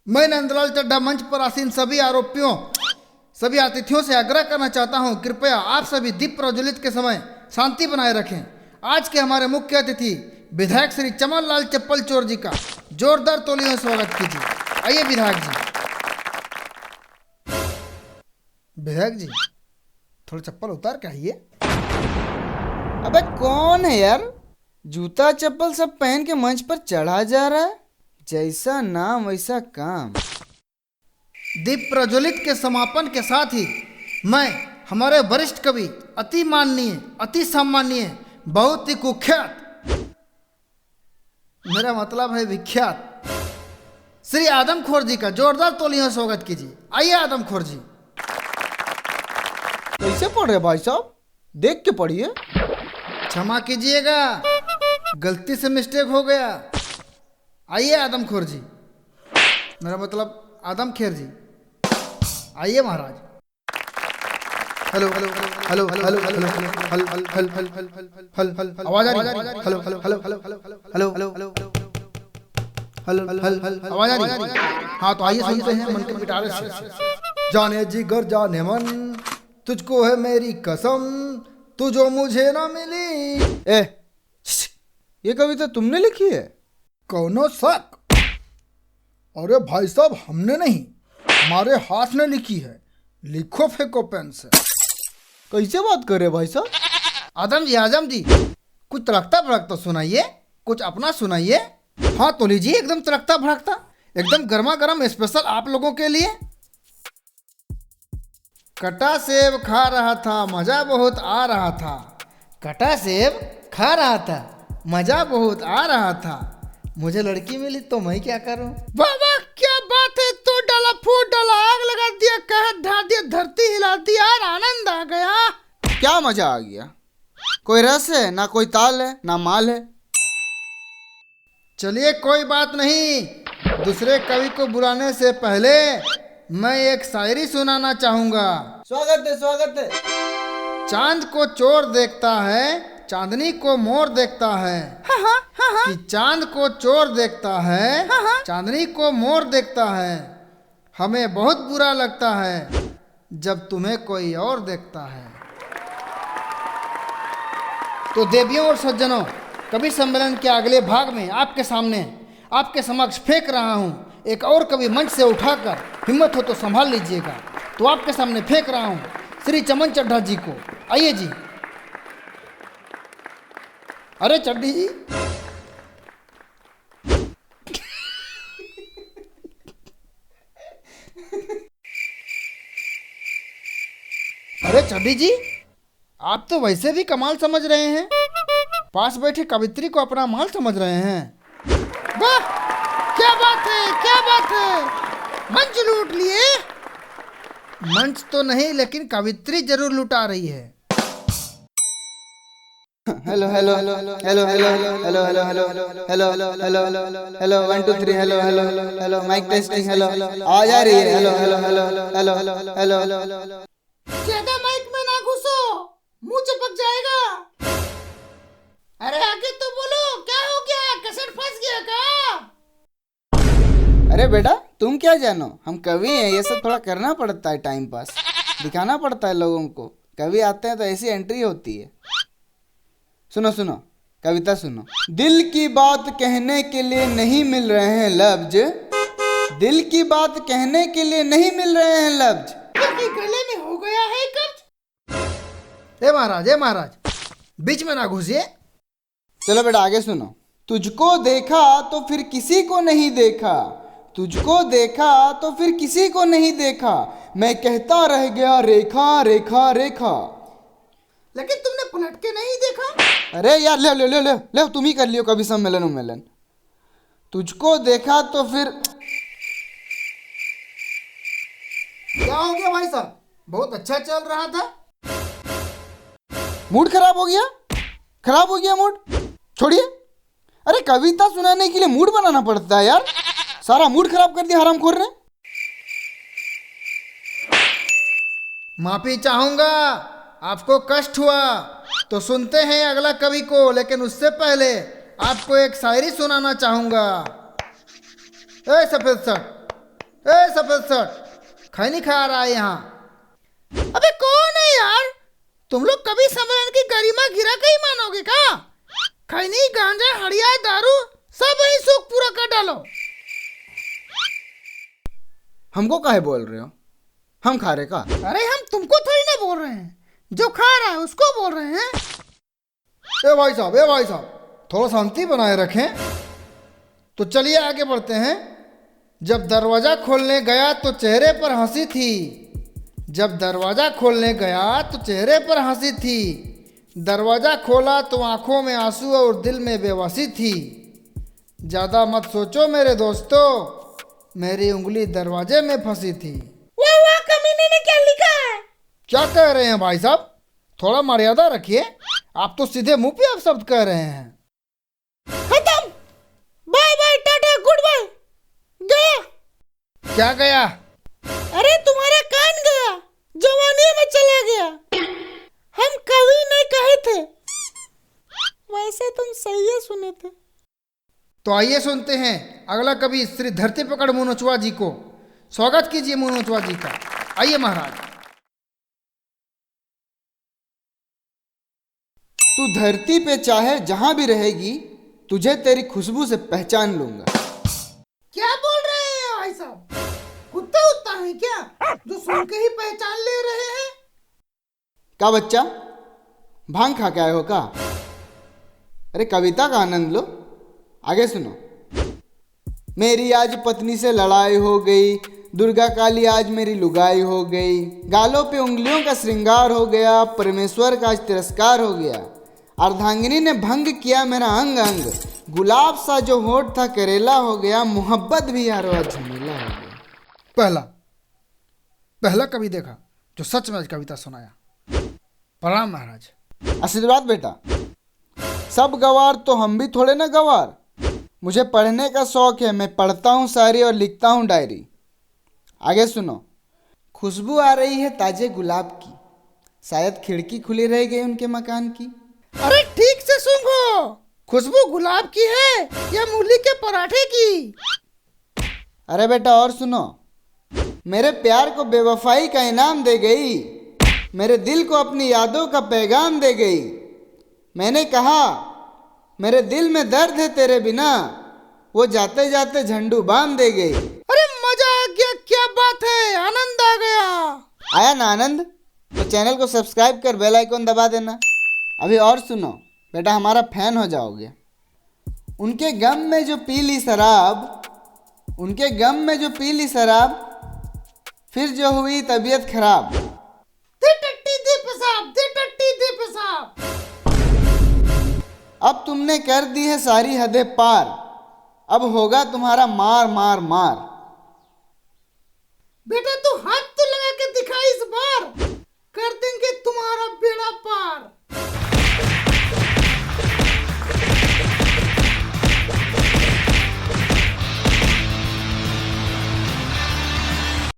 मैं नंदलाल चड्ढा मंच पर आसीन सभी आरोपियों, सभी अतिथियों से आग्रह करना चाहता हूं, कृपया आप सभी दीप प्रज्वलित के समय शांति बनाए रखें। आज के हमारे मुख्य अतिथि विधायक श्री चमन लाल चप्पल चोर जी का जोरदार तालियों में स्वागत कीजिए। आइए विधायक जी। विधायक जी थोड़ा चप्पल उतार के आइए। अबे कौन है यार, जूता चप्पल सब पहन के मंच पर चढ़ा जा रहा है। जैसा नाम वैसा काम। दीप प्रज्वलित के समापन के साथ ही मैं हमारे वरिष्ठ कवि, अति माननीय, अति सम्माननीय, बहुत ही कुख्यात, मेरा मतलब है विख्यात, श्री आदमखोर जी का जोरदार तालियों से स्वागत कीजिए। आइए आदमखोर जी। कैसे पढ़ रहे भाई साहब, देख के पढ़िए। क्षमा कीजिएगा, गलती से मिस्टेक हो गया। आइए आदमखोर जी, मेरा मतलब आदमखेर जी। आइए महाराज। Hello hello hello hello hello hello hello hello आवाज आ रही है? Hello hello hello hello hello hello hello hello आवाज आ रही है? हाँ तो आइए सुनते हैं मन के पिटारे से। जाने जिगर जाने मन, तुझको है मेरी कसम, तू जो मुझे ना मिली। ए, ये कविता तुमने लिखी है? कौनो शक? अरे भाई साहब हमने नहीं, हमारे हाथ ने लिखी है। लिखो फेंको पेन से। कैसे बात कर रहे भाई साहब? आजम जी कुछ तड़कता भड़कता सुनाइए, कुछ अपना सुनाइए। हाँ तो लीजिए, एकदम तड़कता भड़कता, एकदम गर्मा गर्म स्पेशल आप लोगों के लिए। कटा सेब खा रहा था, मजा बहुत आ रहा था। कटा सेब खा रहा था, मजा बहुत आ रहा था। मुझे लड़की मिली तो मैं क्या करूं? बाबा क्या बात है, तो डाला फूट डाला, आग लगा दिया, कहत ढा दिया, धरती हिला दी, यार आनंद आ गया। क्या मजा आ गया? कोई रस है ना, कोई ताल है ना माल है। चलिए कोई बात नहीं, दूसरे कवि को बुलाने से पहले मैं एक शायरी सुनाना चाहूंगा। स्वागत है, स्वागत है। चांद को चोर देखता है, चांदनी को मोर देखता है। कि चांद को चोर देखता है, चांदनी को मोर देखता है। हमें बहुत बुरा लगता है जब तुम्हें कोई और देखता है। तो देवियों और सज्जनों, कवि सम्मेलन के अगले भाग में आपके सामने, आपके समक्ष फेंक रहा हूं एक और कवि, मंच से उठाकर, हिम्मत हो तो संभाल लीजिएगा। तो आपके सामने फेंक रहा हूं श्री चमन चड्ढा जी को। आइए जी। अरे चड्ढी जी, अरे चड्ढी जी, आप तो वैसे भी कमाल समझ रहे हैं, पास बैठे कवित्री को अपना माल समझ रहे हैं। वाह क्या बात है, क्या बात है, मंच लूट लिए। मंच तो नहीं, लेकिन कवित्री जरूर लुटा रही है। Hello hello hello hello hello hello hello hello hello hello hello 1 2 3 hello hello hello mike testing hello आवाज आ रही है? Hello hello hello hello hello hello. ज्यादा माइक में ना घुसो, मुंह चिपक जाएगा। अरे आगे तो बोलो, क्या हो गया, कैसेट फंस गया क्या? अरे बेटा तुम क्या जानो, हम कवि हैं, ये सब थोड़ा करना पड़ता है, टाइम पास दिखाना पड़ता है लोगों को। कवि आते हैं तो ऐसी एंट्री होती है। सुनो सुनो कविता सुनो। दिल की बात कहने के लिए नहीं मिल रहे हैं लफ्ज, दिल की बात कहने के लिए नहीं मिल रहे हैं लफ्ज। गले में हो गया है कब्ज। ए महाराज बीच में ना घुसिए। चलो बेटा आगे सुनो। तुझको देखा तो फिर किसी को नहीं देखा, तुझको देखा तो फिर किसी को नहीं देखा, मैं कहता रह गया रेखा रेखा रेखा। लेकिन तुमने पलट के नहीं देखा। अरे यार ले ले ले ले ले, तुम ही कर लियो कभी सम्मेलन उम्मेलन। तुझको देखा तो फिर क्या हो गया भाई साहब, बहुत अच्छा चल रहा था। मूड खराब हो गया, खराब हो गया मूड, छोड़िए। अरे कविता सुनाने के लिए मूड बनाना पड़ता है यार, सारा मूड खराब कर दिया हरामखोर ने। माफी चाहूंगा, आपको कष्ट हुआ। तो सुनते हैं अगला कवि को, लेकिन उससे पहले आपको एक शायरी सुनाना चाहूंगा। ए सफेद सर, ए सफेद शर्ट, खैनी खा रहा है यहाँ। अबे कौन है यार? तुम लोग कभी सम्मेलन की गरिमा गिरा के ही मानोगे का? खैनी, गांजा, हड़िया, दारू सब वही शौक पूरा कर डालो। हमको काहे बोल रहे हो? हम खा रहे का? अरे हम तुमको थोड़ी ना बोल रहे हैं, जो खा रहा है उसको बोल रहे हैं। ए भाई साहब, थोड़ा शांति बनाए रखें। तो चलिए आगे बढ़ते हैं। जब दरवाजा खोलने गया तो चेहरे पर हंसी थी। जब दरवाजा खोलने गया तो चेहरे पर हंसी थी। दरवाजा खोला तो आंखों में आंसू और दिल में बेबसी थी। ज्यादा मत सोचो मेरे दोस्तों, मेरी उंगली दरवाजे में फंसी थी। वाह वाह, कमीने ने क्या लिखा है? क्या कह रहे हैं भाई साहब? थोड़ा मर्यादा रखिए। आप तो सीधे मुंह पे आप शब्द कह रहे हैं। खत्म, बाय बाय, टाटा, गुड बाय। गया। क्या गया? अरे तुम्हारा कान गया, जवानी में चला गया। हम कभी नहीं कहे थे, वैसे तुम सही है सुने थे। तो आइए सुनते हैं अगला कवि श्री धरती पकड़ मुनोचवा जी को। स्वागत कीजिए मुनोचवा जी का। आइए महाराज। तू धरती पे चाहे जहां भी रहेगी, तुझे तेरी खुशबू से पहचान लूंगा। क्या बोल रहे हैं भाई साहब? कुत्ता उत्ता है क्या जो सुन के ही पहचान ले रहे हैं? का बच्चा, भांग खा के आए हो का? अरे कविता का आनंद लो, आगे सुनो। मेरी आज पत्नी से लड़ाई हो गई, दुर्गा काली आज मेरी लुगाई हो गई, गालों पे उंगलियों का श्रृंगार हो गया, परमेश्वर का आज तिरस्कार हो गया, अर्धांगिनी ने भंग किया मेरा अंग अंग, गुलाब सा जो होठ था करेला हो गया, मोहब्बत भी यारो आज झमेला हो गया। पहला कवि देखा जो सच में कविता सुनाया। प्रणाम महाराज। आशीर्वाद बेटा। सब गवार तो हम भी थोड़े ना गवार। मुझे पढ़ने का शौक है, मैं पढ़ता हूँ शायरी और लिखता हूँ डायरी। आगे सुनो। खुशबू आ रही है ताजे गुलाब की, शायद खिड़की खुली रह गई उनके मकान की। अरे ठीक से सुनो, खुशबू गुलाब की है या मूली के पराठे की? अरे बेटा और सुनो। मेरे प्यार को बेवफाई का इनाम दे गई, मेरे दिल को अपनी यादों का पैगाम दे गई। मैंने कहा मेरे दिल में दर्द है तेरे बिना, वो जाते जाते झंडू बांध दे गई। अरे मजा आ गया, क्या बात है, आनंद आ गया। आया ना आनंद? तो चैनल को सब्सक्राइब कर बेल आइकन दबा देना। अभी और सुनो बेटा, हमारा फैन हो जाओगे। उनके गम में जो पीली शराब, उनके गम में जो पीली शराब, फिर जो हुई तबीयत खराब। दे टट्टी दे पेशाब, दे टट्टी दे पेशाब। अब तुमने कर दी है सारी हदें पार, अब होगा तुम्हारा मार मार मार। बेटा तू हाथ तो लगा के दिखा इस बार, कर देंगे तुम्हारा बेड़ा पार।